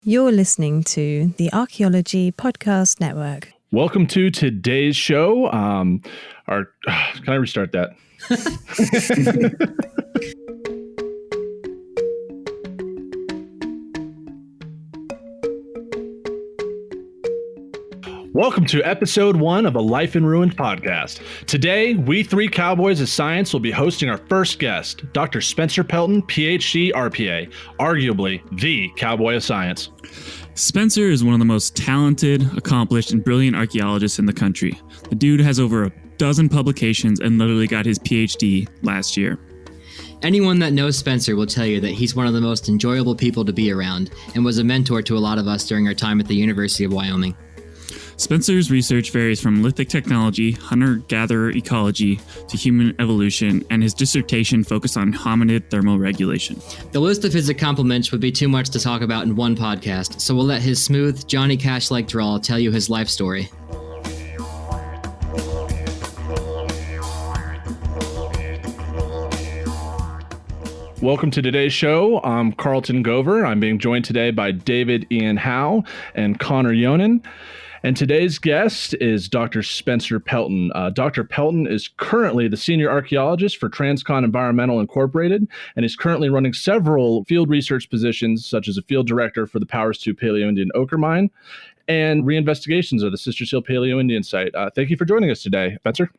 You're listening to the Archaeology Podcast Network. Welcome to today's show. Can I restart that? Welcome to episode 1 of a Life in Ruin podcast. Today, we three cowboys of science will be hosting our first guest, Dr. Spencer Pelton, PhD, RPA, arguably the cowboy of science. Spencer is one of the most talented, accomplished, and brilliant archaeologists in the country. The dude has over a dozen publications and literally got his PhD last year. Anyone that knows Spencer will tell you that he's one of the most enjoyable people to be around and was a mentor to a lot of us during our time at the University of Wyoming. Spencer's research varies from lithic technology, hunter-gatherer ecology, to human evolution, and his dissertation focused on hominid thermal regulation. The list of his accomplishments would be too much to talk about in one podcast, so we'll let his smooth, Johnny Cash-like drawl tell you his life story. Welcome to today's show. I'm Carlton Gover. I'm being joined today by David Ian Howe and Connor Yonan. And today's guest is Dr. Spencer Pelton. Dr. Pelton is currently the senior archaeologist for Transcon Environmental Incorporated, and is currently running several field research positions, such as a field director for the Powers 2 Paleo-Indian Ochre Mine and reinvestigations of the Sister Seal Paleo-Indian site. Thank you for joining us today, Spencer.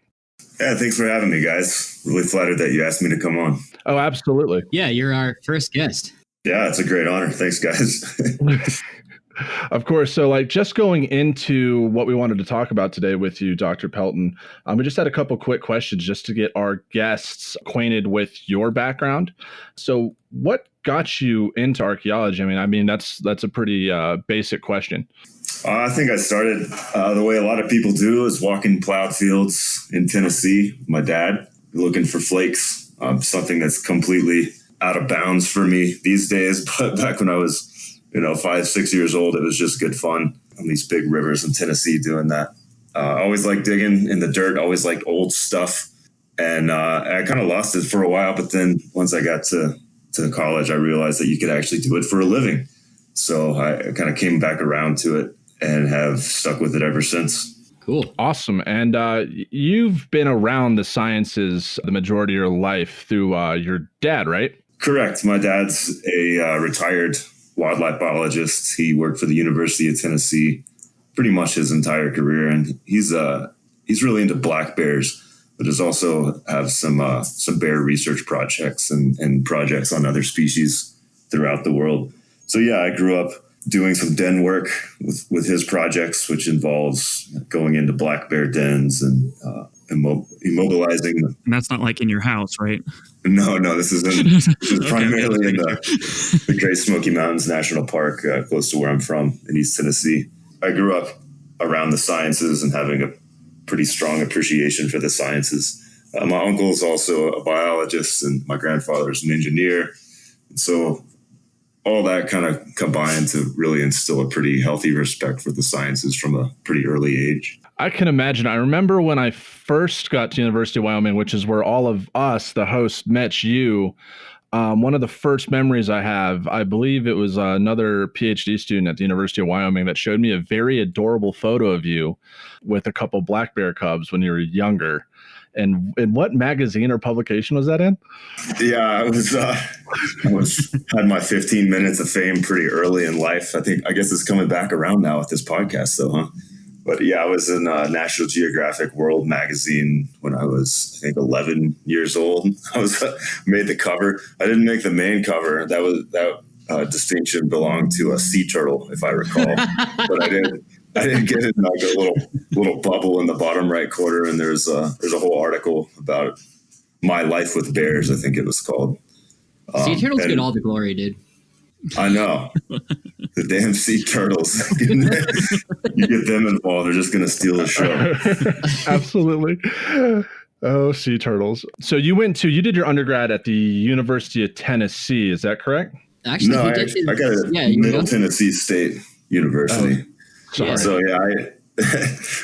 Yeah, thanks for having me, guys. Really flattered that you asked me to come on. Oh, absolutely. Yeah, you're our first guest. Yeah, it's a great honor. Thanks, guys. Of course. So just going into what we wanted to talk about today with you, Dr. Pelton, we just had a couple quick questions just to get our guests acquainted with your background. So what got you into archaeology? I mean, that's a pretty basic question. I think I started the way a lot of people do, is walking plowed fields in Tennessee with my dad, looking for flakes, something that's completely out of bounds for me these days. But back when I was 5, 6 years old, it was just good fun on these big rivers in Tennessee doing that. I always liked digging in the dirt, always liked old stuff. And I kind of lost it for a while. But then once I got to college, I realized that you could actually do it for a living. So I kind of came back around to it and have stuck with it ever since. Cool. Awesome. And you've been around the sciences the majority of your life through your dad, right? Correct. My dad's a retired wildlife biologist. He worked for the University of Tennessee pretty much his entire career, and he's really into black bears, but does also have some bear research projects and projects on other species throughout the world. So yeah, I grew up doing some den work with his projects, which involves going into black bear dens and immobilizing them. And that's not like in your house, right? No, this is primarily in the Great Smoky Mountains National Park, close to where I'm from in East Tennessee. I grew up around the sciences and having a pretty strong appreciation for the sciences. My uncle is also a biologist, and my grandfather is an engineer. And so all that kind of combined to really instill a pretty healthy respect for the sciences from a pretty early age. I can imagine. I remember when I first got to University of Wyoming, which is where all of us, the hosts, met you. One of the first memories I have, I believe it was another PhD student at the University of Wyoming that showed me a very adorable photo of you with a couple black bear cubs when you were younger. And what magazine or publication was that in? Yeah, I had my 15 minutes of fame pretty early in life. I guess it's coming back around now with this podcast, though, huh? But yeah, I was in National Geographic World magazine when I was, 11 years old. I made the cover. I didn't make the main cover. That distinction belonged to a sea turtle, if I recall. But I didn't get it in like a little bubble in the bottom right corner. And there's a whole article about my life with bears, I think it was called. Sea turtles get all the glory, dude. I know. The damn sea turtles. You get them involved, they're just going to steal the show. Absolutely. Oh, sea turtles. So you did your undergrad at the University of Tennessee. Is that correct? Actually, no, I got it at Middle Tennessee State University. Sorry. So yeah,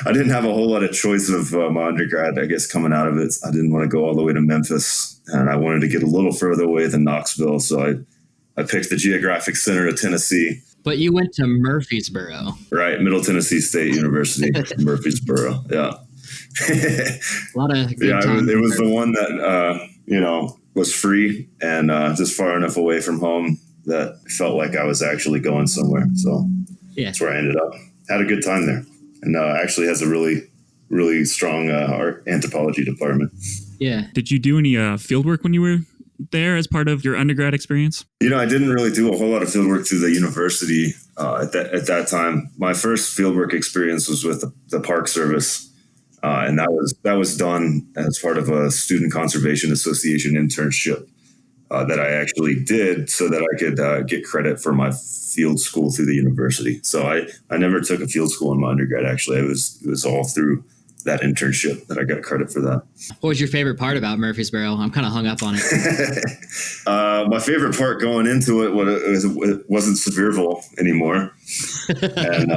I didn't have a whole lot of choice of my undergrad, I guess, coming out of it. I didn't want to go all the way to Memphis, and I wanted to get a little further away than Knoxville. So I picked the Geographic Center of Tennessee. But you went to Murfreesboro. Right. Middle Tennessee State University, Murfreesboro. Yeah. A lot of good time. It was the one that, was free and just far enough away from home that it felt like I was actually going somewhere. So that's where I ended up. Had a good time there. And actually has a really, really strong anthropology department. Yeah. Did you do any field work when you were there as part of your undergrad experience? I didn't really do a whole lot of field work through the university at that time. My first field work experience was with the Park Service. And that was done as part of a Student Conservation Association internship that I actually did so that I could get credit for my field school through the university. So I never took a field school in my undergrad, actually. It was all through that internship that I got credit for that. What was your favorite part about Murfreesboro? I'm kind of hung up on it. My favorite part going into it wasn't Sevierville anymore. And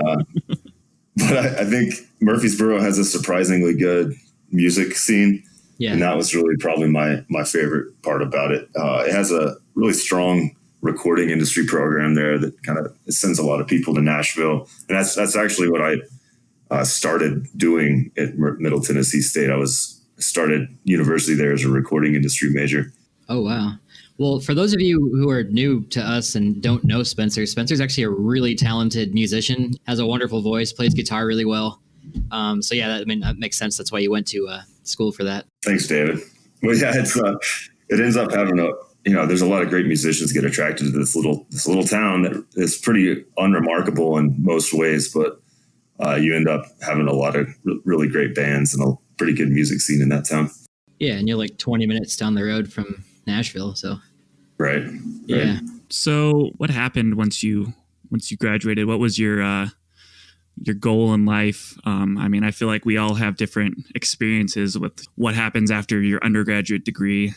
but I think Murfreesboro has a surprisingly good music scene. Yeah. And that was really probably my favorite part about it. It has a really strong recording industry program there that kind of sends a lot of people to Nashville. And that's actually what I started doing at Middle Tennessee State. I started university there as a recording industry major. Oh, wow. Well, for those of you who are new to us and don't know Spencer's actually a really talented musician, has a wonderful voice, plays guitar really well. So yeah, that makes sense. That's why you went to school for that. Thanks, David. Well, yeah, it ends up having there's a lot of great musicians get attracted to this little town that is pretty unremarkable in most ways, but you end up having a lot of really great bands and a pretty good music scene in that town. Yeah, and you're like 20 minutes down the road from Nashville, so. Right. Yeah. So what happened once you graduated? What was your goal in life? I feel like we all have different experiences with what happens after your undergraduate degree,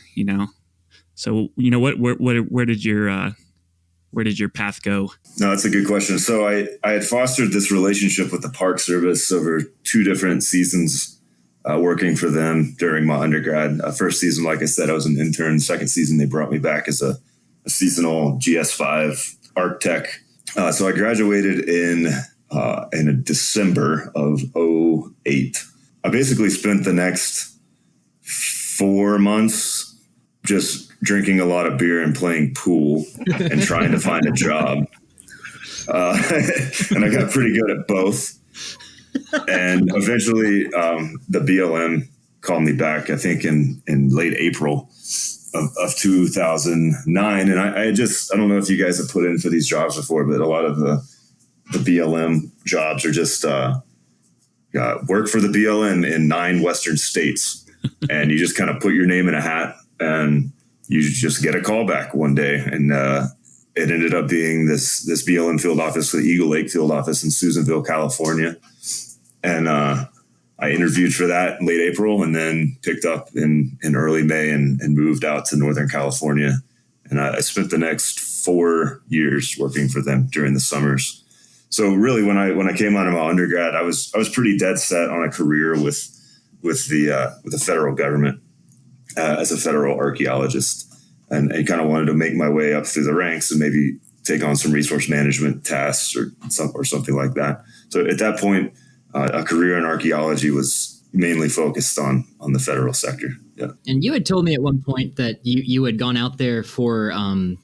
So, where did your path go? No, that's a good question. So I had fostered this relationship with the Park Service over 2 different seasons, working for them during my undergrad. First season, like I said, I was an intern. Second season, they brought me back as a seasonal GS5 arc tech. So I graduated in December of 2008. I basically spent the next 4 months just drinking a lot of beer and playing pool and trying to find a job. And I got pretty good at both. And eventually the BLM called me back, I think in late April of 2009. And I don't know if you guys have put in for these jobs before, but a lot of the BLM jobs are just work for the BLM in 9 Western states. And you just kind of put your name in a hat and you just get a call back one day. And it ended up being this BLM field office, the Eagle Lake field office in Susanville, California. And I interviewed for that in late April and then picked up in early May and moved out to Northern California. And I spent the next 4 years working for them during the summers. So really, when I came out of my undergrad, I was pretty dead set on a career with the federal government as a federal archaeologist, and kind of wanted to make my way up through the ranks and maybe take on some resource management tasks or something like that. So at that point, a career in archaeology was mainly focused on the federal sector. Yeah. And you had told me at one point that you had gone out there for,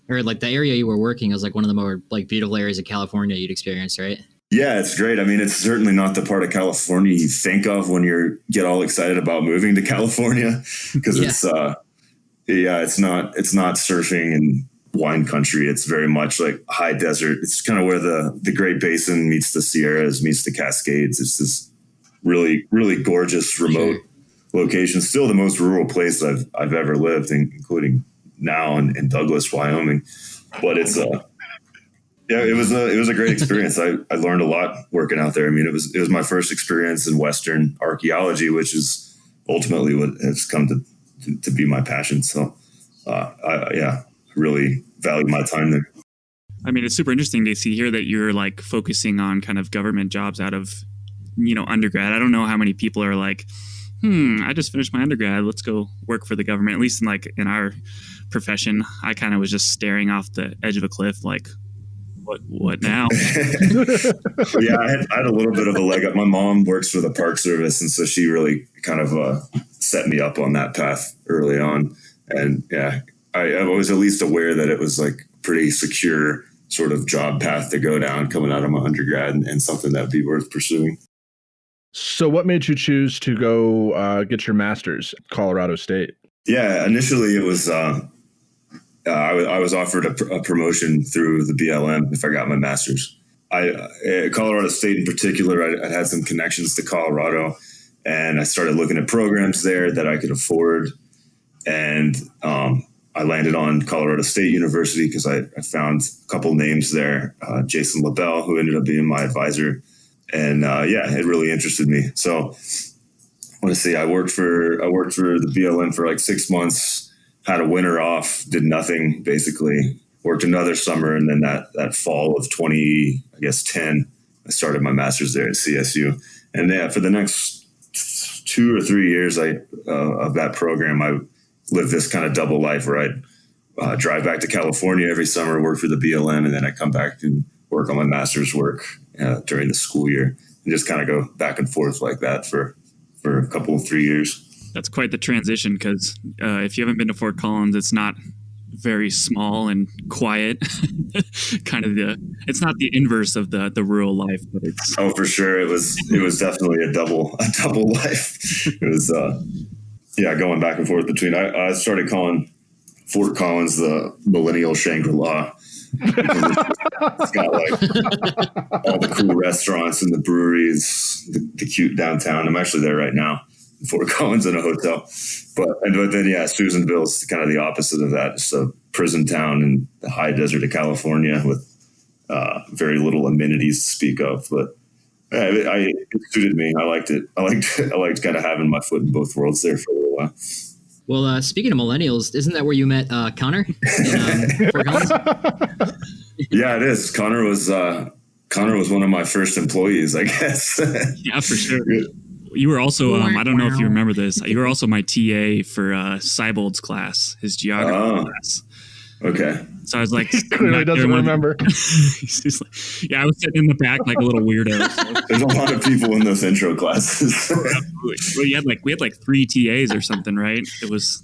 or like the area you were working was like one of the more like beautiful areas of California you'd experienced, right? Yeah, it's great. I mean, it's certainly not the part of California you think of when you get all excited about moving to California, because it's not surfing and wine country. It's very much like high desert. It's kind of where the Great Basin meets the Sierras, meets the Cascades. It's this really, really gorgeous remote location. Still the most rural place I've ever lived, including now in Douglas, Wyoming. But it's it was a great experience. I learned a lot working out there. I mean, it was my first experience in Western archaeology, which is ultimately what has come to be my passion. So, I really value my time there. I mean, it's super interesting to see here that you're like focusing on kind of government jobs out of, undergrad. I don't know how many people are like, I just finished my undergrad. Let's go work for the government. At least in our profession, I kind of was just staring off the edge of a cliff like, What now? Yeah, I had a little bit of a leg up. My mom works for the Park Service, and so she really kind of set me up on that path early on. And yeah, I was at least aware that it was like pretty secure sort of job path to go down coming out of my undergrad, and something that would be worth pursuing. So what made you choose to go get your master's at Colorado State? Yeah, initially it was I was offered a promotion through the BLM if I got my master's. At Colorado State in particular, I had some connections to Colorado, and I started looking at programs there that I could afford. And I landed on Colorado State University because I found a couple names there. Jason LaBelle, who ended up being my advisor. And it really interested me. So I want to say I worked for the BLM for like 6 months, had a winter off, did nothing, basically. Worked another summer, and then that fall of 2010, I started my master's there at CSU. And for the next 2 or 3 years of that program, I lived this kind of double life where I'd drive back to California every summer, work for the BLM, and then I'd come back and work on my master's work during the school year, and just kind of go back and forth like that for a couple of 3 years. That's quite the transition, because if you haven't been to Fort Collins, it's not very small and quiet. It's not the inverse of the rural life, but it's for sure. It was definitely a double life. It was going back and forth between. I started calling Fort Collins the millennial Shangri-La. It's got like all the cool restaurants and the breweries, the cute downtown. I'm actually there right now, in Fort Collins, in a hotel. But then Susanville's kind of the opposite of that. It's a prison town in the high desert of California with very little amenities to speak of. But it suited me. I liked it. I liked kind of having my foot in both worlds there for a little while. Well, speaking of millennials, isn't that where you met Connor in Fort Collins? Yeah, it is. Connor was one of my first employees, I guess. Yeah, for sure. You were also, I don't know if you remember this, you were also my TA for Seibold's class, his geography class. Okay. So I was like, he clearly doesn't remember. He's like, I was sitting in the back like a little weirdo. So. There's a lot of people in those intro classes. Absolutely. Well, we had like 3 TAs or something, right? It was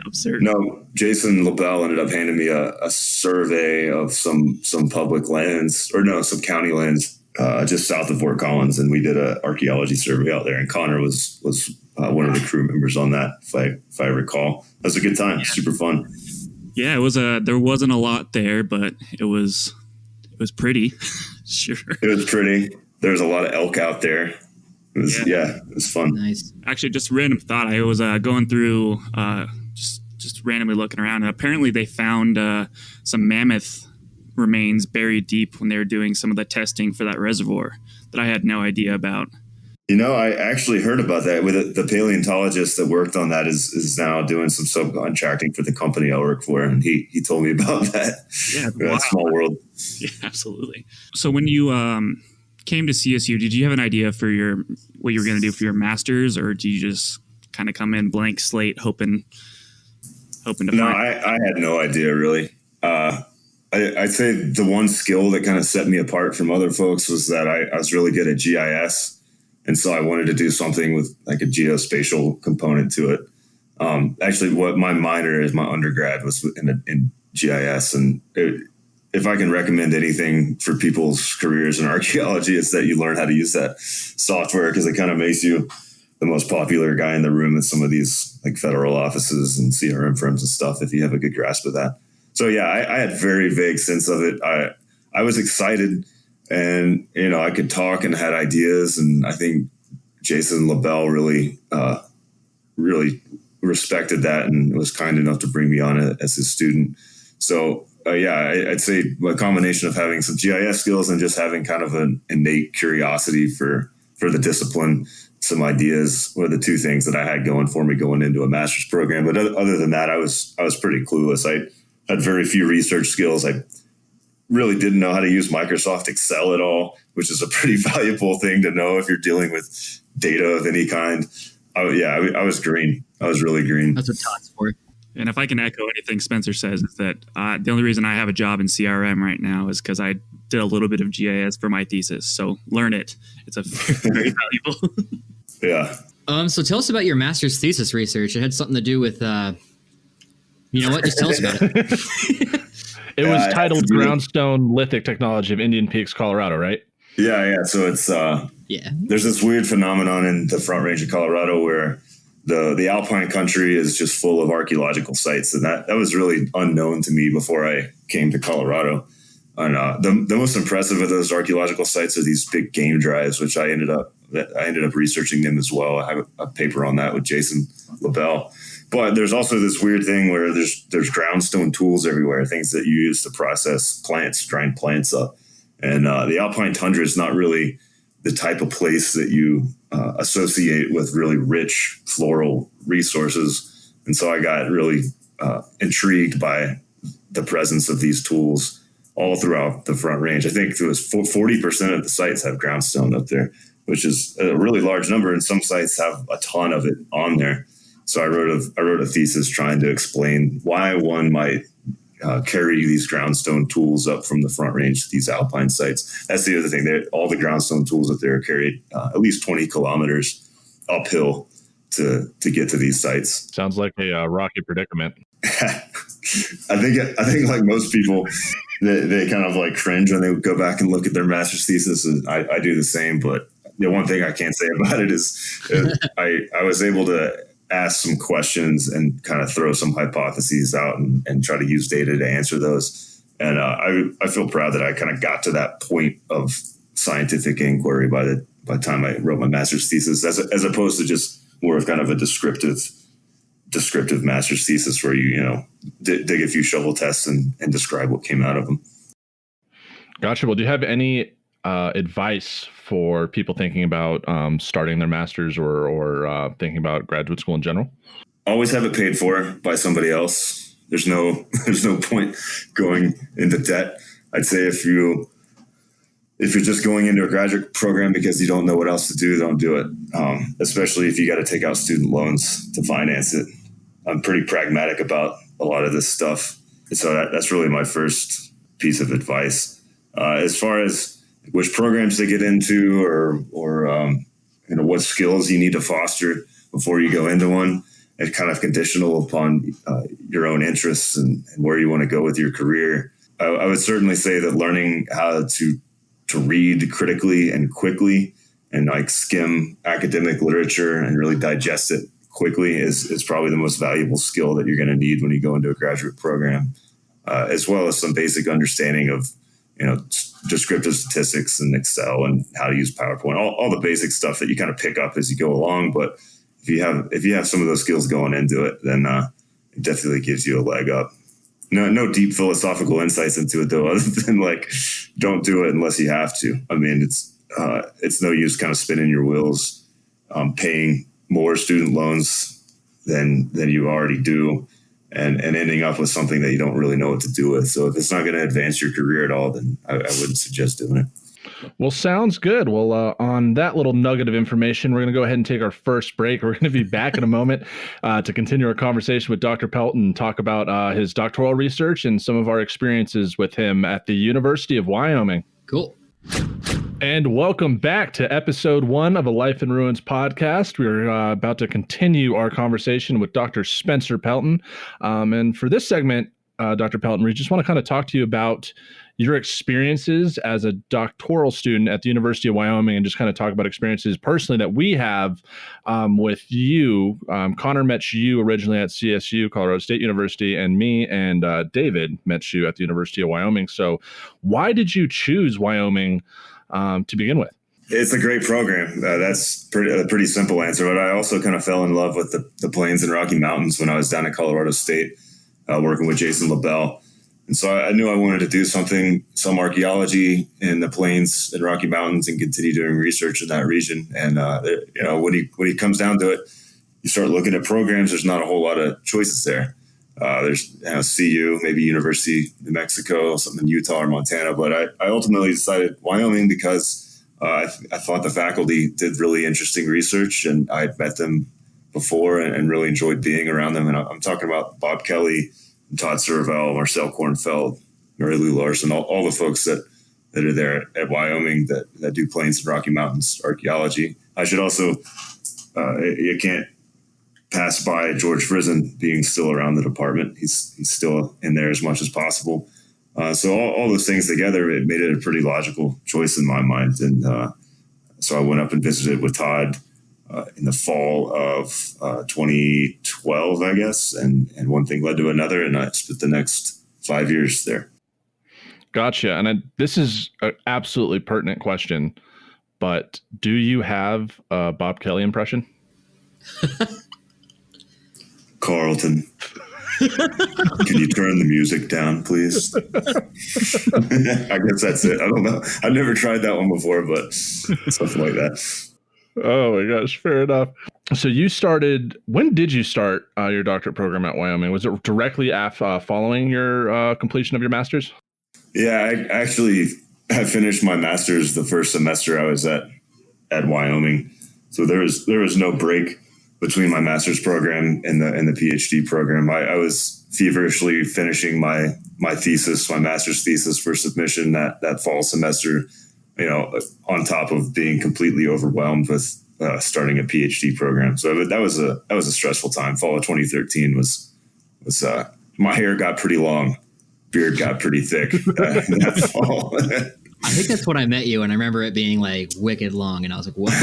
absurd. No, Jason LaBelle ended up handing me a survey of some public lands, some county lands just south of Fort Collins, and we did an archaeology survey out there. And Connor was one of the crew members on that, if I recall. That was a good time. Yeah. Super fun. Yeah, it was there wasn't a lot there, but it was pretty. Sure. It was pretty. There's a lot of elk out there. It was fun. Nice. Actually, just random thought. I was going through just randomly looking around, and apparently they found some mammoth remains buried deep when they were doing some of the testing for that reservoir that I had no idea about. I actually heard about that. With the paleontologist that worked on that is now doing some subcontracting for the company I work for, and he told me about that. Yeah, wow. Small world. Yeah, absolutely. So when you came to CSU, did you have an idea for what you were going to do for your master's, or do you just kind of come in blank slate, hoping to find? No, I had no idea really. I'd say the one skill that kind of set me apart from other folks was that I was really good at GIS. And so I wanted to do something with like a geospatial component to it. Actually, what my minor is, my undergrad was in GIS. And if I can recommend anything for people's careers in archaeology, it's that you learn how to use that software, because it kind of makes you the most popular guy in the room in some of these like federal offices and CRM firms and stuff, if you have a good grasp of that. So yeah, I had very vague sense of it. I was excited. And, I could talk and had ideas. And I think Jason LaBelle really respected that and was kind enough to bring me on as his student. So, I'd say a combination of having some GIS skills and just having kind of an innate curiosity for the discipline, some ideas were the two things that I had going for me going into a master's program. But other than that, I was pretty clueless. I had very few research skills. I really didn't know how to use Microsoft Excel at all, which is a pretty valuable thing to know if you're dealing with data of any kind. I was green. I was really green. That's what Todd's for. And if I can echo anything Spencer says, is that the only reason I have a job in CRM right now is because I did a little bit of GIS for my thesis. So learn it. It's very valuable. Yeah. So tell us about your master's thesis research. It had something to do with, you know what? Just tell us about it. It was titled Groundstone Lithic Technology of Indian Peaks, Colorado, right? Yeah. So it's there's this weird phenomenon in the Front Range of Colorado where the alpine country is just full of archaeological sites, and that was really unknown to me before I came to Colorado. And the most impressive of those archaeological sites are these big game drives, which I ended up researching them as well. I have a paper on that with Jason LaBelle. But there's also this weird thing where there's groundstone tools everywhere, things that you use to process plants, grind plants up. And the alpine tundra is not really the type of place that you associate with really rich floral resources. And so I got really intrigued by the presence of these tools all throughout the Front Range. I think it was 40% of the sites have groundstone up there, which is a really large number. And some sites have a ton of it on there. So I wrote a thesis trying to explain why one might carry these groundstone tools up from the Front Range to these alpine sites. That's the other thing. All the groundstone tools up there are carried at least 20 kilometers uphill to get to these sites. Sounds like a rocky predicament. I think like most people, they kind of like cringe when they go back and look at their master's thesis, and I do the same. But the one thing I can't say about it is I was able to ask some questions and kind of throw some hypotheses out and try to use data to answer those. And I feel proud that I kind of got to that point of scientific inquiry by the time I wrote my master's thesis, as opposed to just more of kind of a descriptive master's thesis where you dig a few shovel tests and describe what came out of them. Gotcha. Well, do you have any advice for people thinking about starting their master's or thinking about graduate school in general? Always have it paid for by somebody else. There's no point going into debt. I'd say if you're just going into a graduate program because you don't know what else to do, don't do it. Especially if you got to take out student loans to finance it. I'm pretty pragmatic about a lot of this stuff. And so that's really my first piece of advice. As far as which programs to get into or what skills you need to foster before you go into one, it's kind of conditional upon your own interests and where you want to go with your career. I would certainly say that learning how to read critically and quickly and like skim academic literature and really digest it quickly is probably the most valuable skill that you're going to need when you go into a graduate program, as well as some basic understanding of descriptive statistics and Excel and how to use PowerPoint, all the basic stuff that you kind of pick up as you go along. But if you have some of those skills going into it, then it definitely gives you a leg up. No deep philosophical insights into it though, other than like, don't do it unless you have to. I mean, it's no use kind of spinning your wheels, paying more student loans than you already do. And ending up with something that you don't really know what to do with. So if it's not going to advance your career at all, then I wouldn't suggest doing it. Well, sounds good. Well, on that little nugget of information, we're going to go ahead and take our first break. We're going to be back in a moment to continue our conversation with Dr. Pelton and talk about his doctoral research and some of our experiences with him at the University of Wyoming. Cool. And welcome back to episode 1 of a Life in Ruins podcast. We're about to continue our conversation with Dr. Spencer Pelton. And for this segment, Dr. Pelton, we just want to kind of talk to you about your experiences as a doctoral student at the University of Wyoming and just kind of talk about experiences personally that we have with you. Connor met you originally at CSU, Colorado State University, and me and David met you at the University of Wyoming. So why did you choose Wyoming to begin with? It's a great program. That's a pretty simple answer. But I also kind of fell in love with the Plains and Rocky Mountains when I was down at Colorado State working with Jason LaBelle. And so I knew I wanted to do some archaeology in the Plains and Rocky Mountains and continue doing research in that region. And, when he comes down to it, you start looking at programs, there's not a whole lot of choices there. There's CU, maybe University of New Mexico, something in Utah or Montana. But I ultimately decided Wyoming because I thought the faculty did really interesting research, and I had met them before and really enjoyed being around them. And I'm talking about Bob Kelly, Todd Serval, Marcel Kornfeld, Mary Lou Larson, all the folks that are there at Wyoming that do Plains and Rocky Mountains archaeology. I should also, you can't pass by George Frizen being still around the department. He's still in there as much as possible. So all those things together, it made it a pretty logical choice in my mind. And so I went up and visited with Todd in the fall of 2012, I guess. And one thing led to another, and I spent the next 5 years there. Gotcha. And this is an absolutely pertinent question, but do you have a Bob Kelly impression? Carlton, can you turn the music down, please? I guess that's it. I don't know. I've never tried that one before, but something like that. Oh my gosh, fair enough. So when did you start your doctorate program at Wyoming? Was it directly following your completion of your master's? Yeah, I actually had finished my master's the first semester I was at Wyoming. So there was no break between my master's program and the PhD program. I was feverishly finishing my thesis, my master's thesis for submission that fall semester, on top of being completely overwhelmed with starting a PhD program. So that was a stressful time. Fall of 2013 was my hair got pretty long, beard got pretty thick that fall. I think that's when I met you, and I remember it being like wicked long, and I was like, what?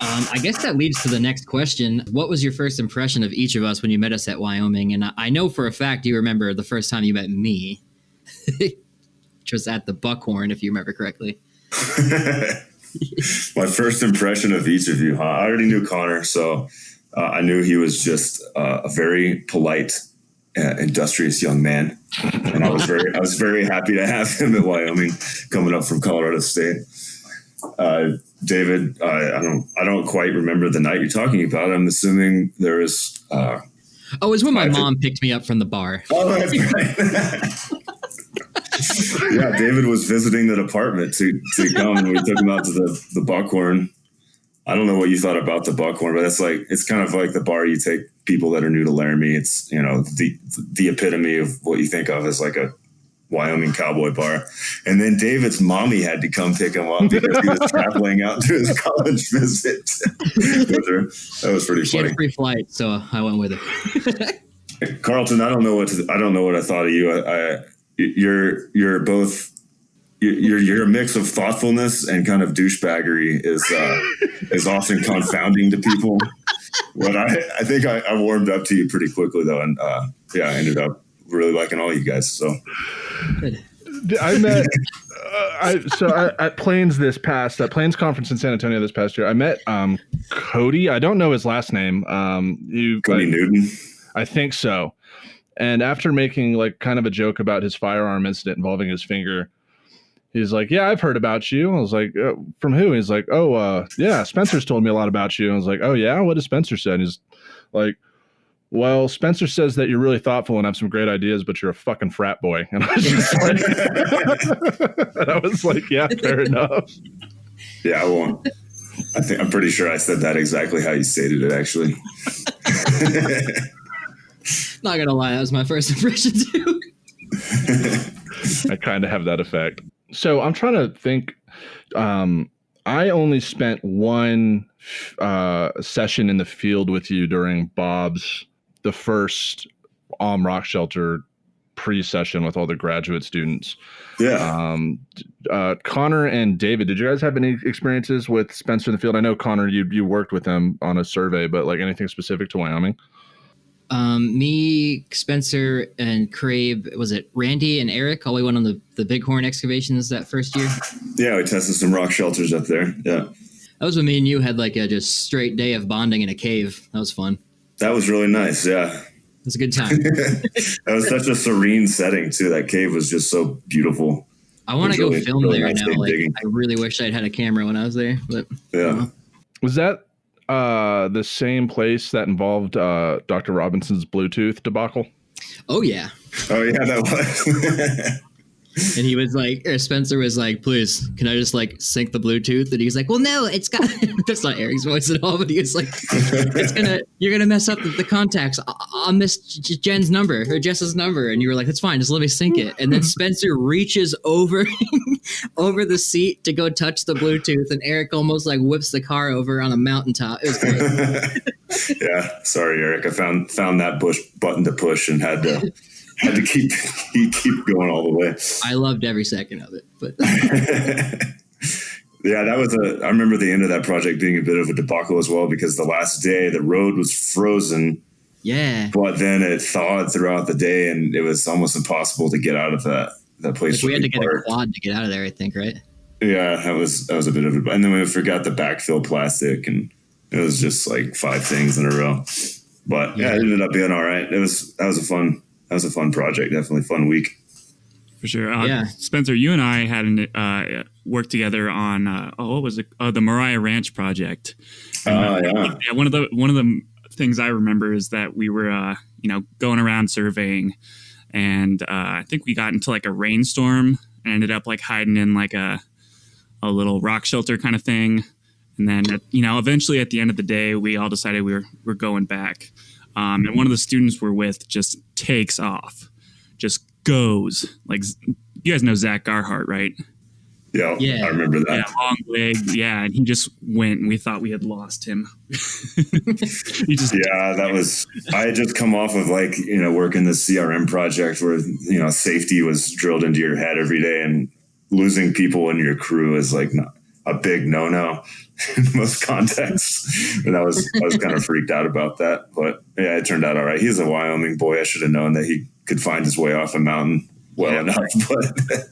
I guess that leads to the next question. What was your first impression of each of us when you met us at Wyoming? And I know for a fact you remember the first time you met me, which was at the Buckhorn, if you remember correctly. My first impression of each of you, huh? I already knew Connor, so I knew he was just a very polite, industrious young man, and I was very happy to have him at Wyoming, coming up from Colorado State. David, I don't quite remember the night you're talking about. I'm assuming there was. It was when my mom picked me up from the bar. Oh, that's right. Yeah, David was visiting the department to come, and we took him out to the Buckhorn. I don't know what you thought about the Buckhorn, but it's kind of like the bar you take people that are new to Laramie. It's the epitome of what you think of as like a Wyoming cowboy bar. And then David's mommy had to come pick him up because he was traveling out to his college visit with her. That was pretty funny. She had a free flight, so I went with her. Carlton, I don't know what I thought of you. You're both. Your mix of thoughtfulness and kind of douchebaggery is often confounding to people. But I think I warmed up to you pretty quickly though, and I ended up really liking all you guys. So Good. I met at Plains Plains conference in San Antonio this past year. I met Cody. I don't know his last name. Cody Newton. I think so. And after making like kind of a joke about his firearm incident involving his finger, he's like, "Yeah, I've heard about you." I was like, "From who?" He's like, "Oh, yeah, Spencer's told me a lot about you." I was like, "Oh yeah, what has Spencer said?" And he's like, "Well, Spencer says that you're really thoughtful and have some great ideas, but you're a fucking frat boy." And I was just like, and I was like, "Yeah, fair enough." Yeah, I won't. I'm pretty sure I said that exactly how you stated it, actually. Not gonna lie, that was my first impression too. I kind of have that effect. So I'm trying to think. I only spent one session in the field with you during the first rock shelter pre-session with all the graduate students. Yeah. Connor and David, did you guys have any experiences with Spencer in the field? I know Connor, you worked with him on a survey, but like anything specific to Wyoming? Me, Spencer, and Crabe, was it Randy and Eric? All we went on the Bighorn excavations that first year. Yeah, we tested some rock shelters up there. Yeah. That was when me and you had like a just straight day of bonding in a cave. That was fun. That was really nice. Yeah. It was a good time. That was such a serene setting too. That cave was just so beautiful. I want to go film really there nice now. Like, digging. I really wish I'd had a camera when I was there. But Yeah. Was that the same place that involved Dr. Robinson's Bluetooth debacle? Oh yeah. Oh yeah, that was. And he was like, or Spencer was like, please, can I just like sync the Bluetooth? And he's like, well, no, it's got, that's not Eric's voice at all, but he was like, you're going to mess up the contacts. I'll miss Jen's number or Jess's number. And you were like, that's fine. Just let me sync it. And then Spencer reaches over, over the seat to go touch the Bluetooth. And Eric almost like whips the car over on a mountaintop. It was great. Yeah. Sorry, Eric. I found that button to push and had to keep going all the way. I loved every second of it, but yeah, I remember the end of that project being a bit of a debacle as well, because the last day the road was frozen. Yeah. But then it thawed throughout the day and it was almost impossible to get out of that place. Like we had to get a quad to get out of there, I think, right? Yeah, that was a bit of a, and then we forgot the backfill plastic, and it was just like 5 things in a row. But yeah, it ended up being all right. That was a fun project. Definitely fun week. For sure. Yeah. Spencer, you and I had worked together on what was it? The Mariah Ranch project. Yeah. One of the things I remember is that we were going around surveying, and I think we got into like a rainstorm and ended up like hiding in like a little rock shelter kind of thing. And then eventually at the end of the day, we all decided we're going back. And one of the students we're with just takes off, just goes. Like, you guys know Zach Garhart, right? Yeah, I remember that. Yeah, long legs. Yeah, and he just went, and we thought we had lost him. I had just come off of working the CRM project where, safety was drilled into your head every day, and losing people in your crew is like a big no-no in most contexts. And I was kind of freaked out about that, but yeah, it turned out all right. He's a Wyoming boy. I should have known that he could find his way off a mountain enough, but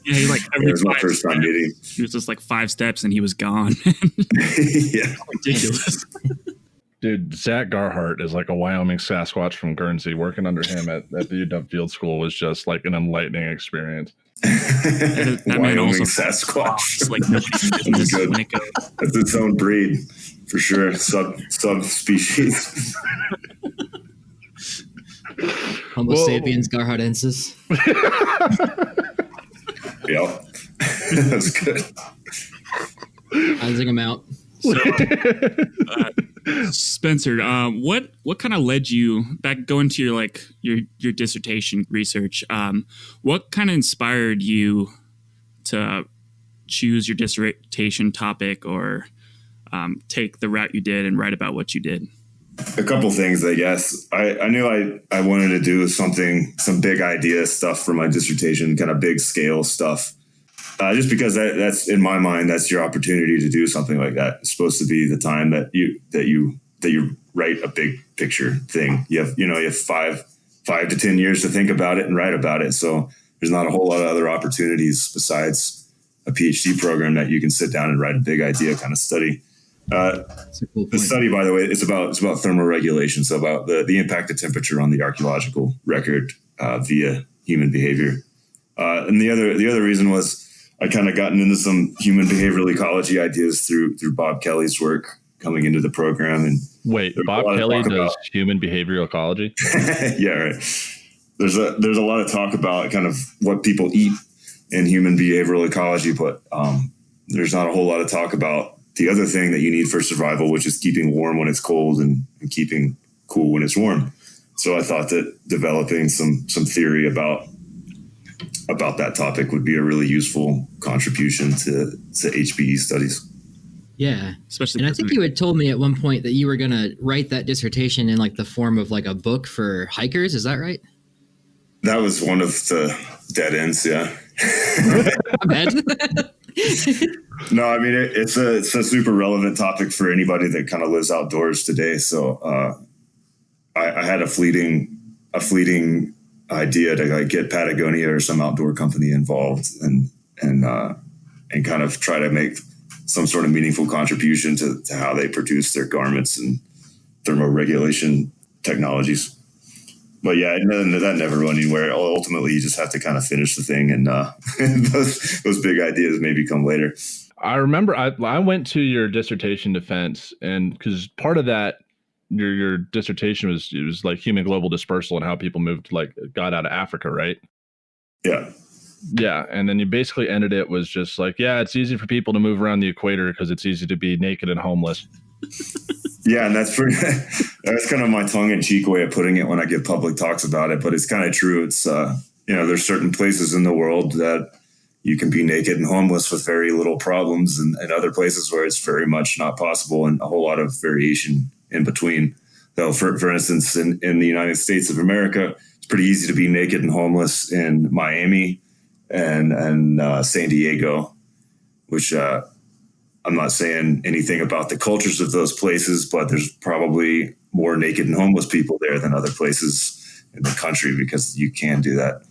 yeah, he like it was my first time meeting. He was just like 5 steps and he was gone. Yeah, ridiculous. Dude, Zach Garhart is like a Wyoming Sasquatch from Guernsey. Working under him at the UW Field School was just like an enlightening experience. That man Wyoming also Sasquatch. Like That's its own breed for sure. Subspecies. Homo sapiens Garhardensis. Yep. That's good. I think I'm out. So, Spencer, what kind of led you back going to your dissertation research? What kind of inspired you to choose your dissertation topic or take the route you did and write about what you did? A couple things, I guess. I knew I wanted to do some big idea stuff for my dissertation, kind of big scale stuff. Just because that's in my mind, that's your opportunity to do something like that. It's supposed to be the time that you write a big picture thing. You have 5 to 10 years to think about it and write about it. So there's not a whole lot of other opportunities besides a PhD program that you can sit down and write a big idea kind of study. That's a cool point. The study, by the way, it's about thermoregulation, so about the impact of temperature on the archaeological record via human behavior. And the other reason was I kind of gotten into some human behavioral ecology ideas through Bob Kelly's work coming into the program. And wait, Bob Kelly does human behavioral ecology? Yeah, right. There's a lot of talk about kind of what people eat in human behavioral ecology, but there's not a whole lot of talk about the other thing that you need for survival, which is keeping warm when it's cold and keeping cool when it's warm. So I thought that developing some theory about that topic would be a really useful contribution to HBE studies. Yeah, especially. And I think you had told me at one point that you were going to write that dissertation in like the form of like a book for hikers. Is that right? That was one of the dead ends. Yeah. I bet. No, I mean it's a super relevant topic for anybody that kind of lives outdoors today. So I had a fleeting idea to like get Patagonia or some outdoor company involved and kind of try to make some sort of meaningful contribution to how they produce their garments and thermoregulation technologies. But yeah, that never went anywhere. Ultimately, you just have to kind of finish the thing, and those big ideas maybe come later. I remember I went to your dissertation defense, and because part of that, your dissertation was like human global dispersal and how people got out of Africa, right? Yeah. Yeah, and then you basically ended it was just like, yeah, it's easy for people to move around the equator because it's easy to be naked and homeless. Yeah, and that's kind of my tongue-in-cheek way of putting it when I give public talks about it, but it's kind of true. It's there's certain places in the world that you can be naked and homeless with very little problems, and other places where it's very much not possible, and a whole lot of variation in between. So, for instance, in the United States of America, it's pretty easy to be naked and homeless in Miami and San Diego, which I'm not saying anything about the cultures of those places, but there's probably more naked and homeless people there than other places in the country because you can do that.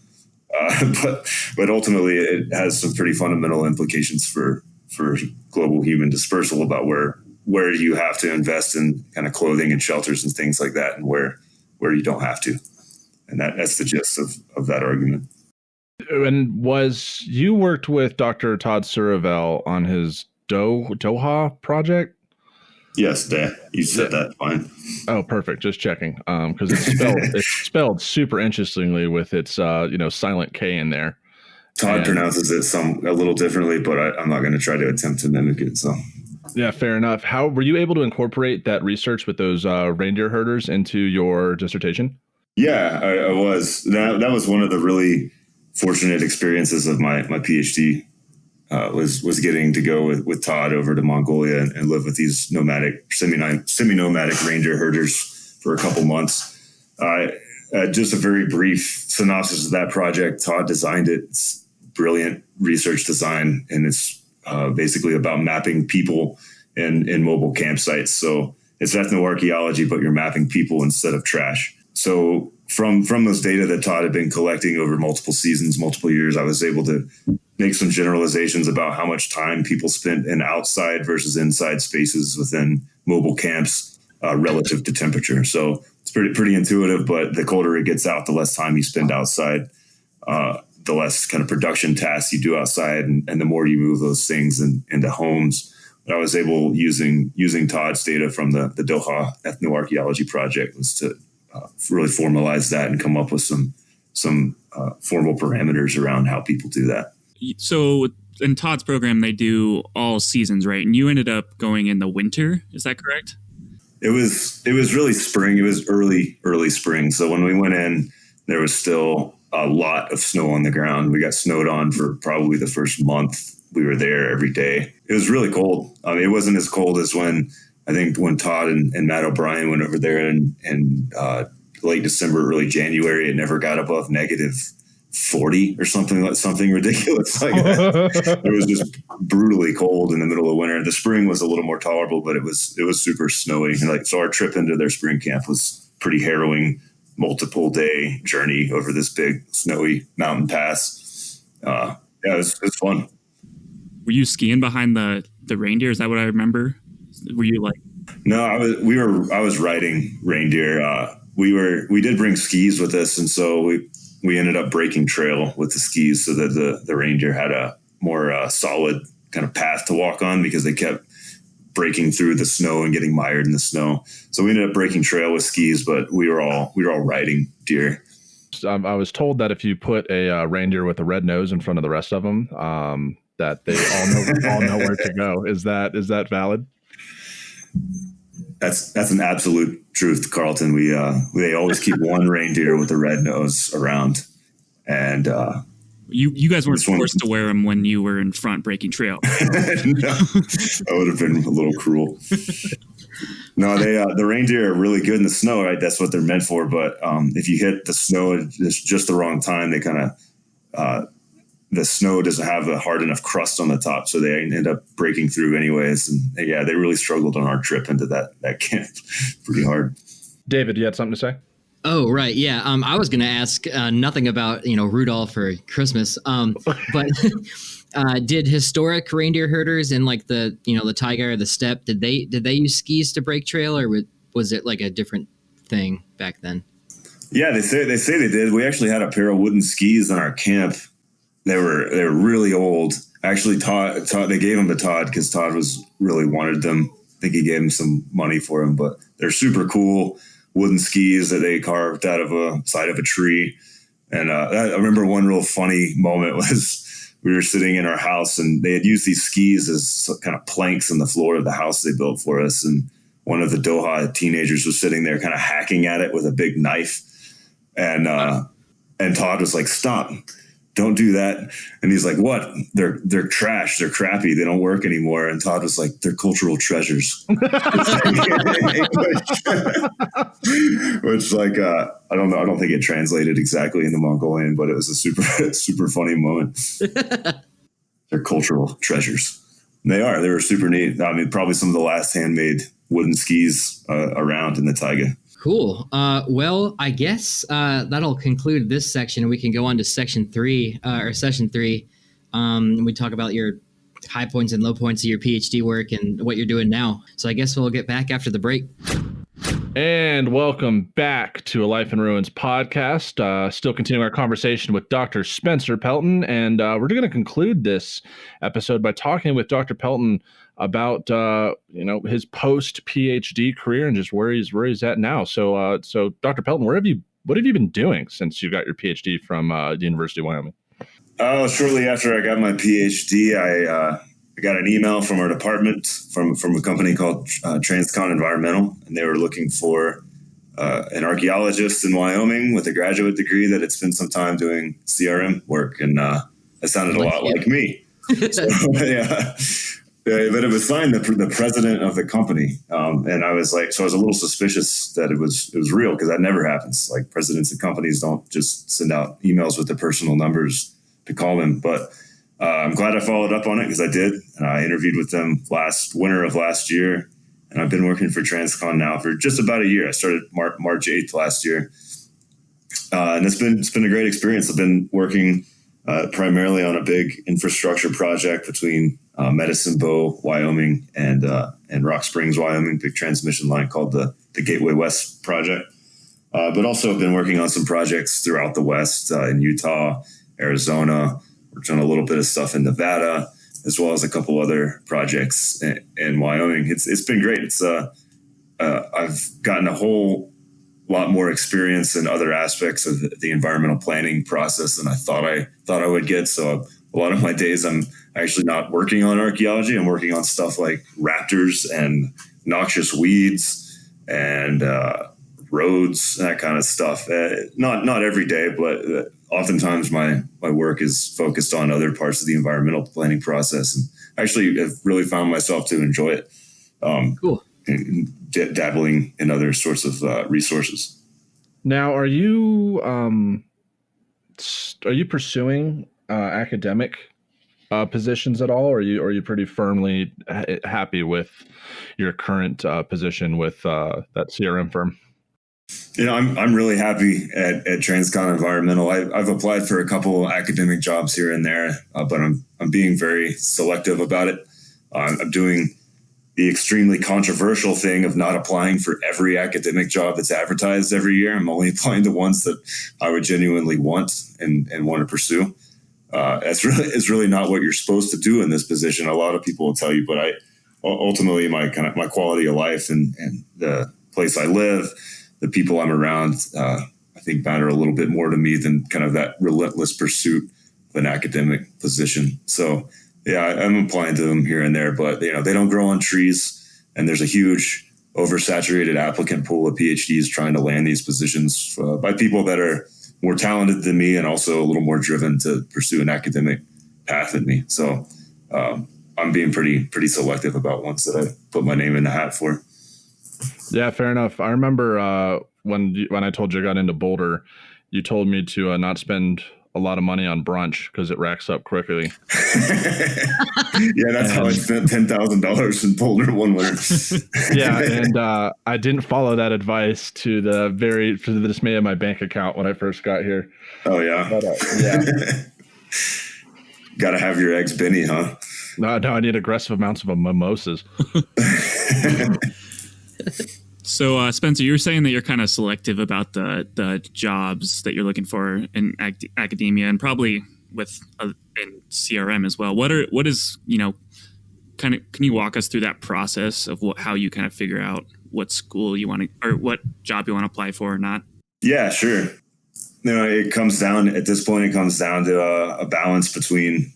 But ultimately, it has some pretty fundamental implications for global human dispersal about where you have to invest in kind of clothing and shelters and things like that, and where you don't have to. And that's the gist of that argument. And you worked with Dr. Todd Suravel on his Doha project? Yes, you said that fine. Oh, perfect. Just checking. Because it's spelled super interestingly with its silent K in there. Todd pronounces it a little differently, but I'm not going to try to attempt to mimic it. So yeah, fair enough. How were you able to incorporate that research with those reindeer herders into your dissertation? Yeah, I was. That was one of the really fortunate experiences of my PhD. Was getting to go with Todd over to Mongolia and live with these semi-nomadic reindeer herders for a couple months. Just a very brief synopsis of that project. Todd designed it. It's brilliant research design, and it's basically about mapping people in mobile campsites. So it's ethnoarchaeology, but you're mapping people instead of trash. So from those data that Todd had been collecting over multiple seasons, multiple years, I was able to make some generalizations about how much time people spent in outside versus inside spaces within mobile camps relative to temperature. So it's pretty intuitive, but the colder it gets out, the less time you spend outside, the less kind of production tasks you do outside, and the more you move those things into homes. But I was able, using Todd's data from the Doha ethnoarchaeology project, was to really formalize that and come up with some formal parameters around how people do that. So in Todd's program, they do all seasons, right? And you ended up going in the winter. Is that correct? It was really spring. It was early spring. So when we went in, there was still a lot of snow on the ground. We got snowed on for probably the first month. We were there every day. It was really cold. I mean, it wasn't as cold as when Todd and Matt O'Brien went over there in late December, early January. It never got above negative 40 or something ridiculous like that. It was just brutally cold in the middle of winter. The spring was a little more tolerable, but it was super snowy. So our trip into their spring camp was pretty harrowing, multiple day journey over this big snowy mountain pass. It was fun. Were you skiing behind the reindeer? Is that what I remember? Were you like? No, I was riding reindeer. We did bring skis with us, and so we ended up breaking trail with the skis so that the reindeer had a more solid kind of path to walk on, because they kept breaking through the snow and getting mired in the snow. So we ended up breaking trail with skis, but we were all riding deer. I was told that if you put a reindeer with a red nose in front of the rest of them, that they all know where to go. Is that valid? That's an absolute truth, Carlton. They always keep one reindeer with a red nose around, and you guys weren't forced to wear them when you were in front breaking trail. No, that would have been a little cruel. No, the reindeer are really good in the snow, right? That's what they're meant for. But if you hit the snow at just the wrong time, they kind of the snow doesn't have a hard enough crust on the top, so they end up breaking through anyways. And yeah, they really struggled on our trip into that camp. Pretty hard. David, you had something to say? Oh, right. Yeah. I was going to ask nothing about, Rudolph for Christmas. But did historic reindeer herders in like the taiga or the steppe, did they use skis to break trail, or was it like a different thing back then? Yeah, they say they did. We actually had a pair of wooden skis in our camp. They were really old. Actually, Todd they gave them to Todd because Todd really wanted them. I think he gave him some money for them, but they're super cool wooden skis that they carved out of a side of a tree. And I remember one real funny moment was we were sitting in our house and they had used these skis as kind of planks in the floor of the house they built for us. And one of the Doha teenagers was sitting there kind of hacking at it with a big knife. And Todd was like, "Stop, don't do that." And he's like, "What? They're trash. They're crappy. They don't work anymore." And Todd was like, "They're cultural treasures." Which I don't know. I don't think it translated exactly into Mongolian, but it was a super funny moment. They're cultural treasures. And they were super neat. I mean, probably some of the last handmade wooden skis around in the taiga. Cool. Well, I guess that'll conclude this section. We can go on to session 3. We talk about your high points and low points of your PhD work and what you're doing now. So I guess we'll get back after the break. And welcome back to a Life in Ruins podcast. Still continuing our conversation with Dr. Spencer Pelton. And we're going to conclude this episode by talking with Dr. Pelton about his post PhD career and just where he's at now. So Dr. Pelton, what have you been doing since you got your PhD from the University of Wyoming? Shortly after I got my PhD, I got an email from our department from a company called Transcon Environmental, and they were looking for an archaeologist in Wyoming with a graduate degree that had spent some time doing CRM work, and that sounded a lot like me. So, yeah. But it was signed the president of the company, and I was like, so I was a little suspicious that it was real, because that never happens. Like, presidents of companies don't just send out emails with their personal numbers to call them. But I'm glad I followed up on it, because I did. And I interviewed with them winter of last year, and I've been working for Transcon now for just about a year. I started March 8th last year, and it's been a great experience. I've been working primarily on a big infrastructure project between Medicine Bow, Wyoming, and Rock Springs, Wyoming, big transmission line called the Gateway West project. But also I've been working on some projects throughout the West, in Utah, Arizona. Worked on a little bit of stuff in Nevada, as well as a couple other projects in Wyoming. It's been great. I've gotten a whole lot more experience in other aspects of the environmental planning process than I thought I would get. So a lot of my days I'm actually not working on archaeology. I'm working on stuff like raptors and noxious weeds and roads, that kind of stuff. Not every day, but oftentimes my work is focused on other parts of the environmental planning process, and actually have really found myself to enjoy it. Cool. Dabbling in other sorts of resources. Now, are you pursuing academic positions at all, or are you pretty firmly happy with your current position with that CRM firm? I'm really happy at Transcon Environmental. I've applied for a couple academic jobs here and there, but I'm being very selective about it. I'm doing the extremely controversial thing of not applying for every academic job that's advertised every year. I'm only applying to ones that I would genuinely want and want to pursue. It's really not what you're supposed to do in this position. A lot of people will tell you, but ultimately my quality of life and the place I live, the people I'm around, I think matter a little bit more to me than kind of that relentless pursuit of an academic position. So yeah, I'm applying to them here and there, but they don't grow on trees, and there's a huge oversaturated applicant pool of PhDs trying to land these positions by people that are more talented than me and also a little more driven to pursue an academic path than me. So I'm being pretty selective about ones that I put my name in the hat for. Yeah, fair enough. I remember when I told you I got into Boulder, you told me to not spend a lot of money on brunch because it racks up quickly. Yeah, that's how I spent $10,000 in Boulder one winter. Yeah, and I didn't follow that advice for the dismay of my bank account when I first got here. Oh yeah, but, yeah. Got to have your eggs Benny, huh? No, I need aggressive amounts of mimosas. So, Spencer, you were saying that you're kind of selective about the jobs that you're looking for in academia, and probably with in CRM as well. What is kind of, can you walk us through that process of how you kind of figure out what school you want to, or what job you want to apply for or not? Yeah, sure. it comes down at this point. It comes down to a balance between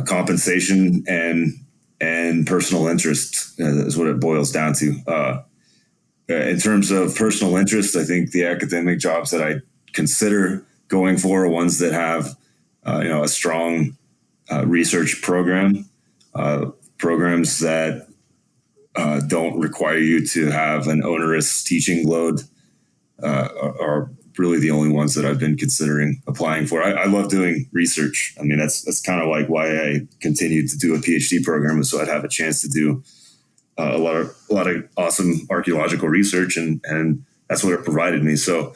compensation and personal interest is what it boils down to. In terms of personal interest, I think the academic jobs that I consider going for are ones that have, a strong research program, programs that don't require you to have an onerous teaching load are really the only ones that I've been considering applying for. I love doing research. I mean, that's kind of like why I continued to do a PhD program, so I'd have a chance to do a lot of awesome archaeological research, and that's what it provided me. So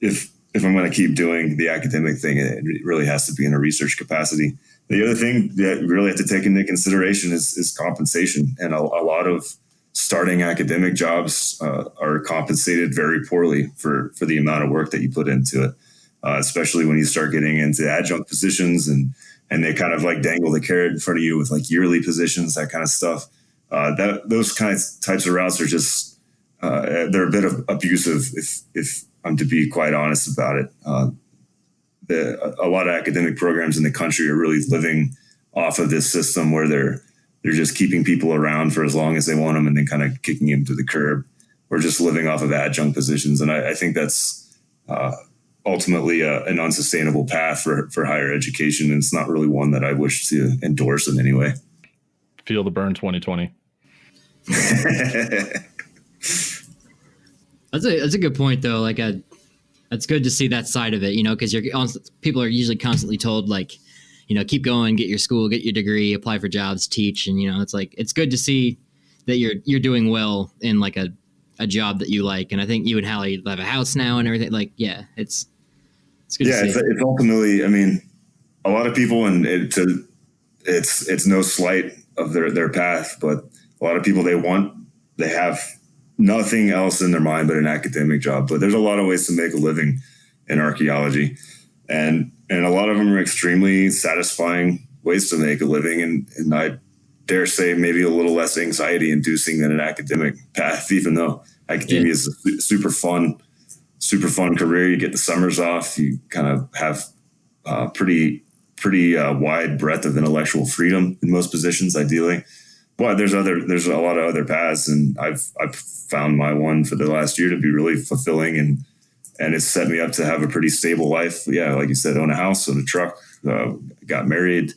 if I'm going to keep doing the academic thing, it really has to be in a research capacity. The other thing that you really have to take into consideration is compensation, and a lot of starting academic jobs are compensated very poorly for the amount of work that you put into it, especially when you start getting into adjunct positions and they kind of like dangle the carrot in front of you with like yearly positions, that kind of stuff. Those types of routes are just they're a bit abusive if I'm to be quite honest about it. A lot of academic programs in the country are really living off of this system where they're just keeping people around for as long as they want them and then kind of kicking them to the curb, or just living off of adjunct positions. And I think that's ultimately an unsustainable path for higher education. And it's not really one that I wish to endorse in any way. Feel the burn 2020. That's a good point though. Like it's good to see that side of it, because people are usually constantly told like, keep going, get your school, get your degree, apply for jobs, teach. And, it's like, it's good to see that you're doing well in like a job that you like. And I think you and Hallie have a house now and everything. Like, yeah, it's good to see. It's ultimately, I mean, a lot of people, and it's no slight of their path, but a lot of people, they have nothing else in their mind but an academic job. But there's a lot of ways to make a living in archaeology. And a lot of them are extremely satisfying ways to make a living. And I dare say maybe a little less anxiety inducing than an academic path, even though academia is a super fun career. You get the summers off. You kind of have pretty wide breadth of intellectual freedom in most positions, ideally. But there's a lot of other paths, and I've found my one for the last year to be really fulfilling, and it's set me up to have a pretty stable life. Yeah, like you said, own a house, own a truck, got married.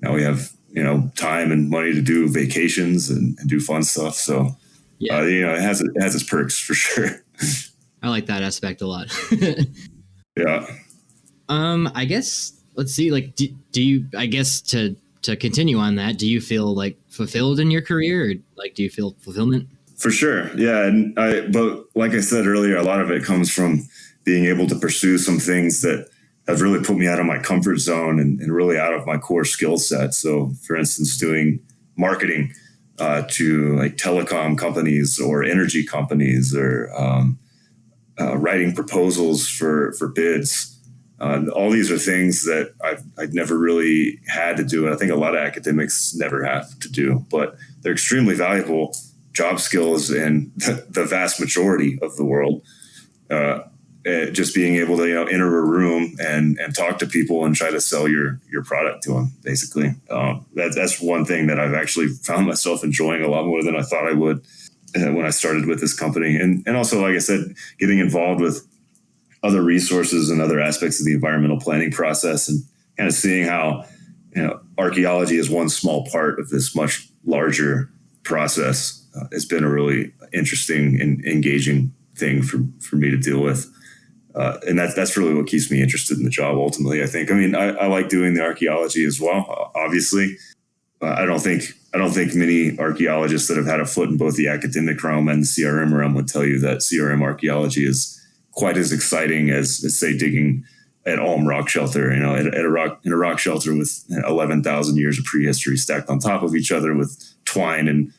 Now we have time and money to do vacations and do fun stuff. So it has its perks for sure. I like that aspect a lot. Yeah. I guess let's see. Like, do you? I guess to continue on that, do you feel like fulfilled in your career, or like do you feel fulfillment? For sure. Yeah. But like I said earlier, a lot of it comes from being able to pursue some things that have really put me out of my comfort zone and really out of my core skill set. So for instance, doing marketing to like telecom companies or energy companies, or writing proposals for bids. All these are things that I've never really had to do. And I think a lot of academics never have to do, but they're extremely valuable job skills in the vast majority of the world. Just being able to, enter a room and talk to people and try to sell your product to them, basically. That's one thing that I've actually found myself enjoying a lot more than I thought I would when I started with this company. And also, like I said, getting involved with other resources and other aspects of the environmental planning process, and kind of seeing how, archaeology is one small part of this much larger process. It's been a really interesting and engaging thing for me to deal with. And that's really what keeps me interested in the job ultimately, I think. I mean, I like doing the archaeology as well, obviously. I don't think many archaeologists that have had a foot in both the academic realm and the CRM realm would tell you that CRM archaeology is quite as exciting as say digging at Ulm Rock Shelter, in a rock shelter with 11,000 years of prehistory stacked on top of each other with twine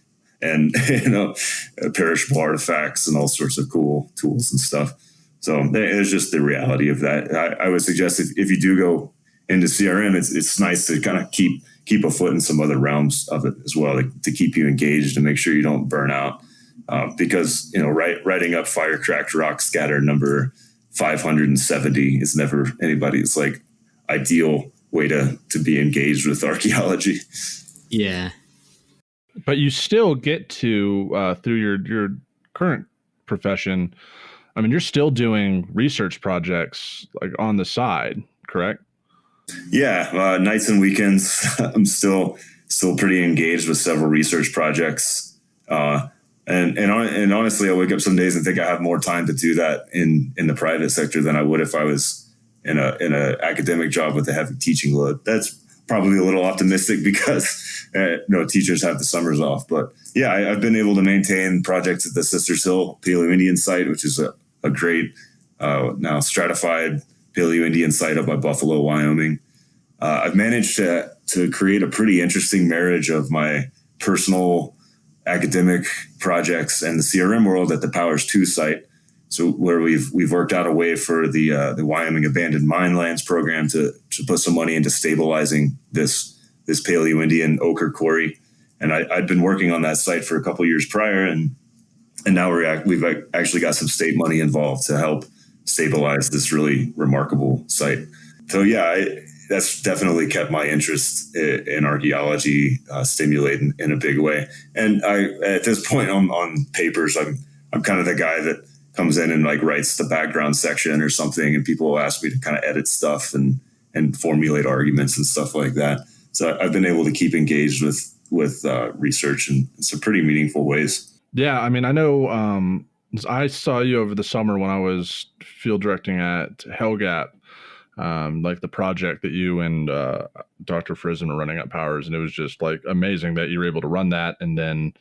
and perishable artifacts and all sorts of cool tools and stuff. So there's just the reality of that. I would suggest if you do go into CRM, it's nice to kind of keep a foot in some other realms of it as well, to keep you engaged and make sure you don't burn out. Because writing up fire cracked rock scatter number 570 is never anybody's like ideal way to be engaged with archaeology. Yeah. But you still get to, through your current profession, I mean, you're still doing research projects like on the side, correct? Yeah, nights and weekends. I'm still pretty engaged with several research projects. And honestly, I wake up some days and think I have more time to do that in the private sector than I would if I was in a academic job with a heavy teaching load. That's probably a little optimistic because teachers have the summers off. But yeah, I've been able to maintain projects at the Sisters Hill Paleo-Indian site, which is a great now stratified Paleo-Indian site up by Buffalo, Wyoming. I've managed to create a pretty interesting marriage of my personal academic projects and the CRM world at the Powers 2 site. So where we've worked out a way for the Wyoming Abandoned Mine Lands program to put some money into stabilizing this Paleo-Indian ochre quarry. And I'd been working on that site for a couple of years prior, and now we've actually got some state money involved to help stabilize this really remarkable site. So yeah, that's definitely kept my interest in archaeology stimulated in a big way. And at this point on papers, I'm kind of the guy that comes in and like writes the background section or something, and people will ask me to kind of edit stuff and formulate arguments and stuff like that. So I've been able to keep engaged with research in some pretty meaningful ways. Yeah, I mean, I know I saw you over the summer when I was field directing at Hellgap, like the project that you and Dr. Frizen were running at Powers, and it was just like amazing that you were able to run that, and then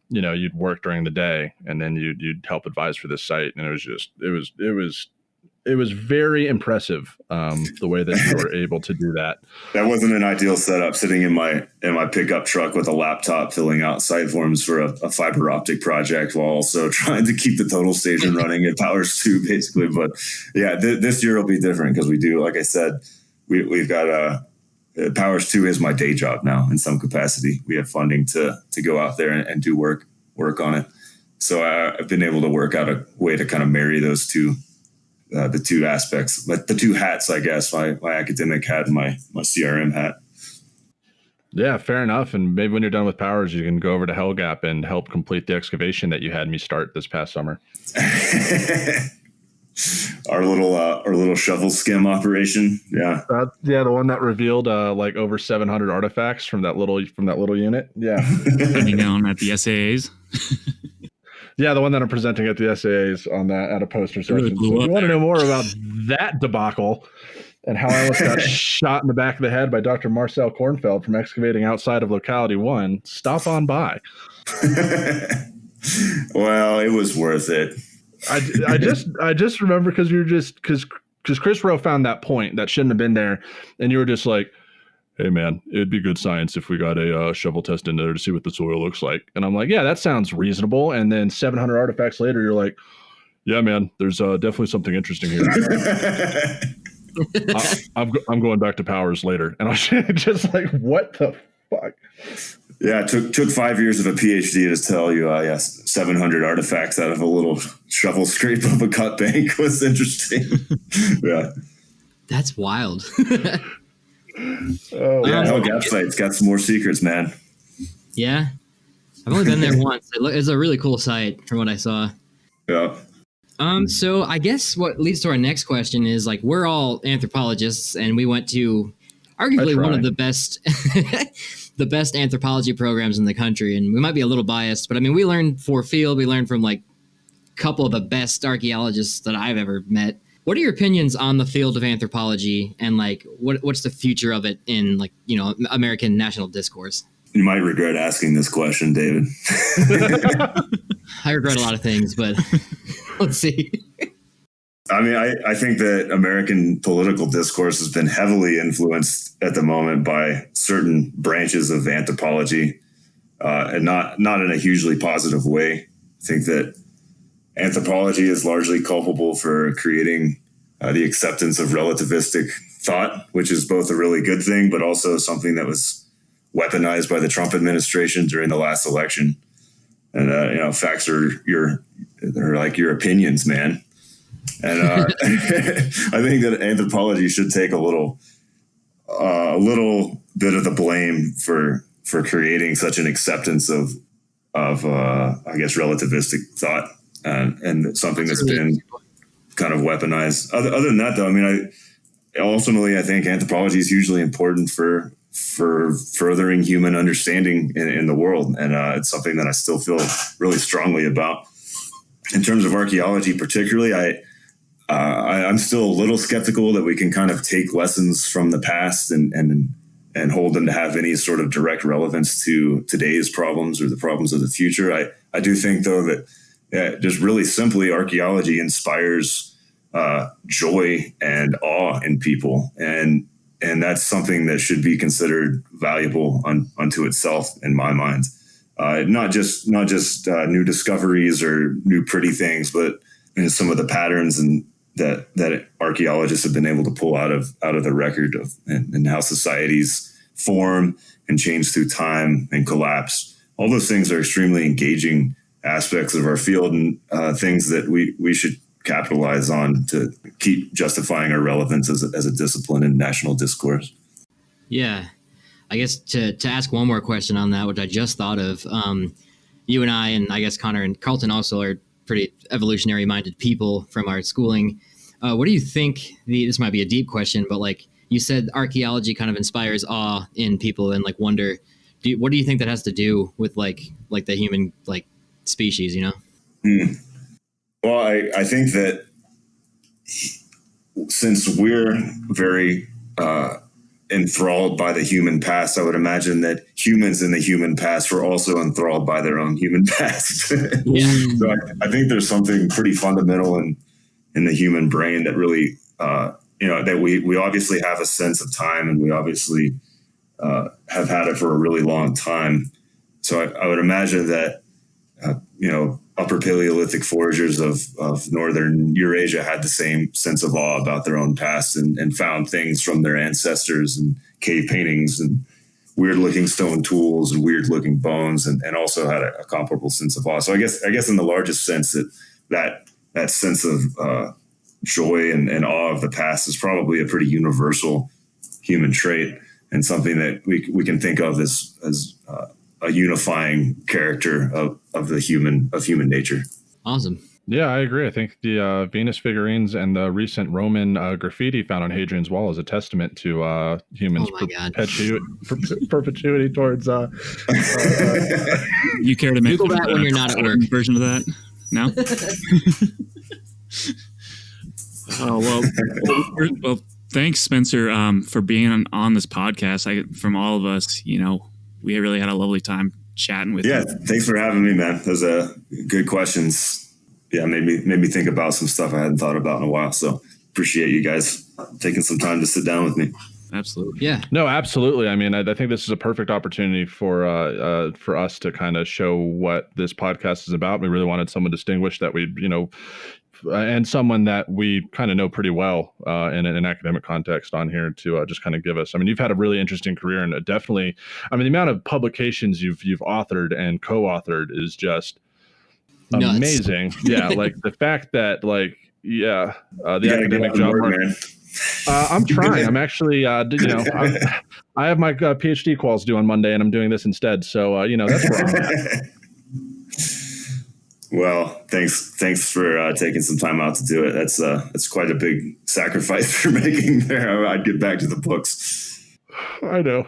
you'd work during the day, and then you'd help advise for this site, and it was very impressive the way that you were able to do that. That wasn't an ideal setup, sitting in my pickup truck with a laptop filling out site forms for a fiber optic project while also trying to keep the total station running at Powers 2, basically. But yeah, this year will be different because we do, like I said, we've got Powers 2 is my day job now in some capacity. We have funding to go out there and do work on it. So I've been able to work out a way to kind of marry those two. The two aspects, like the two hats, I guess, my academic hat and my CRM hat. Yeah, fair enough. And maybe when you're done with Powers, you can go over to Hellgap and help complete the excavation that you had me start this past summer. Our little shovel skim operation. Yeah. The one that revealed like over 700 artifacts from that little unit. Yeah. Hanging down at the SAAs. Yeah, the one that I'm presenting at the SAAs on that at a poster session. Really So if you want to know more about that debacle and how I almost got shot in the back of the head by Dr. Marcel Kornfeld from excavating outside of Locality 1, stop on by. Well, it was worth it. I just remember because Chris Rowe found that point that shouldn't have been there, and you were just like, hey man, it'd be good science if we got a shovel test in there to see what the soil looks like. And I'm like, yeah, that sounds reasonable. And then 700 artifacts later, you're like, yeah, man, there's definitely something interesting here. I'm going back to Powers later. And I was just like, what the fuck? Yeah, it took 5 years of a PhD to tell you, yes, 700 artifacts out of a little shovel scrape of a cut bank was interesting. Yeah. That's wild. Oh, yeah, Hellgap site's got some more secrets, man. Yeah. I've only been there once. It's a really cool site from what I saw. Yeah. So I guess what leads to our next question is, like, we're all anthropologists, and we went to arguably one of the the best anthropology programs in the country. And we might be a little biased, but I mean, we learned we learned from like a couple of the best archaeologists that I've ever met. What are your opinions on the field of anthropology, and like what's the future of it in American national discourse? You might regret asking this question, David. I regret a lot of things, but let's see. I mean, I think that American political discourse has been heavily influenced at the moment by certain branches of anthropology, and not in a hugely positive way. I think that anthropology is largely culpable for creating the acceptance of relativistic thought, which is both a really good thing, but also something that was weaponized by the Trump administration during the last election. And, facts are your opinions, man. And I think that anthropology should take a little bit of the blame for creating such an acceptance of I guess relativistic thought and something that's been kind of weaponized. Other than that, though, I mean, I think anthropology is hugely important for furthering human understanding in the world, and it's something that I still feel really strongly about. In terms of archaeology, particularly, I'm still a little skeptical that we can kind of take lessons from the past and hold them to have any sort of direct relevance to today's problems or the problems of the future. I do think, though, that just really simply archaeology inspires joy and awe in people, and that's something that should be considered valuable unto itself in my mind. Not just new discoveries or new pretty things, but some of the patterns and that archaeologists have been able to pull out of the record of and how societies form and change through time and collapse. All those things are extremely engaging aspects of our field, and things that we should capitalize on to keep justifying our relevance as a discipline in national discourse. Yeah. I guess to ask one more question on that, which I just thought of, you and I, and I guess Connor and Carlton also are pretty evolutionary minded people from our schooling. What do you think, this might be a deep question, but like you said, archaeology kind of inspires awe in people and like wonder. What do you think that has to do with like the human like species, you know? Well, I think that since we're very enthralled by the human past, I would imagine that humans in the human past were also enthralled by their own human past. Yeah. So I think there's something pretty fundamental in the human brain that really, that we obviously have a sense of time, and we obviously have had it for a really long time. So I would imagine that, upper Paleolithic foragers of northern Eurasia had the same sense of awe about their own past and found things from their ancestors and cave paintings and weird looking stone tools and weird looking bones, and also had a comparable sense of awe. So I guess in the largest sense that sense of joy and awe of the past is probably a pretty universal human trait, and something that we can think of as a unifying character of human nature. Awesome. Yeah, I agree. I think the Venus figurines and the recent Roman graffiti found on Hadrian's Wall is a testament to humans' perpetuity towards. You care to make Google that when you're not at work. Version of that? No. Well, thanks, Spencer, for being on this podcast. From all of us, we really had a lovely time chatting with you. Yeah, thanks for having me, man. Those are good questions. Yeah, made me think about some stuff I hadn't thought about in a while. So appreciate you guys taking some time to sit down with me. Absolutely. Yeah. No, absolutely. I mean, I think this is a perfect opportunity for us to kind of show what this podcast is about. We really wanted someone distinguished that we, and someone that we kind of know pretty well in an academic context on here to just kind of give us. I mean, you've had a really interesting career, and definitely, I mean, the amount of publications you've authored and co-authored is just nuts. Amazing. Yeah, like the fact that the academic job market. I'm trying. I'm actually, I have my PhD quals due on Monday, and I'm doing this instead. So, that's where I'm at. Well, thanks for taking some time out to do it. That's quite a big sacrifice for making there. I'd get back to the books. I know.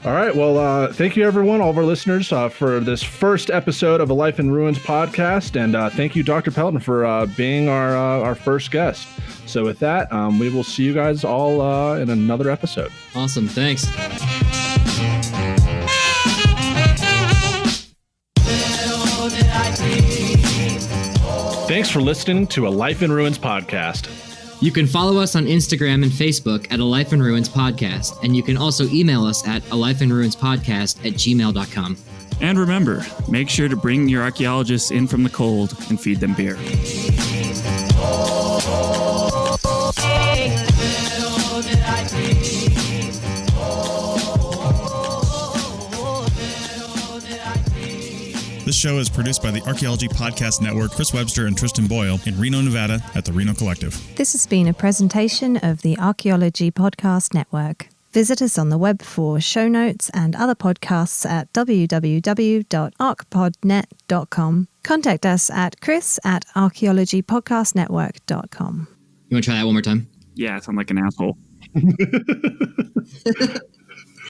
All right. Well, thank you, everyone, all of our listeners, for this first episode of a Life in Ruins podcast. And thank you, Dr. Pelton, for being our first guest. So with that, we will see you guys all in another episode. Awesome. Thanks. Thanks for listening to a Life in Ruins podcast. You can follow us on Instagram and Facebook at A Life in Ruins Podcast, and you can also email us at alifeinruinspodcast@gmail.com. And remember, make sure to bring your archaeologists in from the cold and feed them beer. The This show is produced by the Archaeology Podcast Network, Chris Webster and Tristan Boyle in Reno, Nevada at the Reno Collective. This has been a presentation of the Archaeology Podcast Network. Visit us on the web for show notes and other podcasts at www.archpodnet.com. Contact us at chris@archaeologypodcastnetwork.com. You want to try that one more time? Yeah, I sound like an asshole.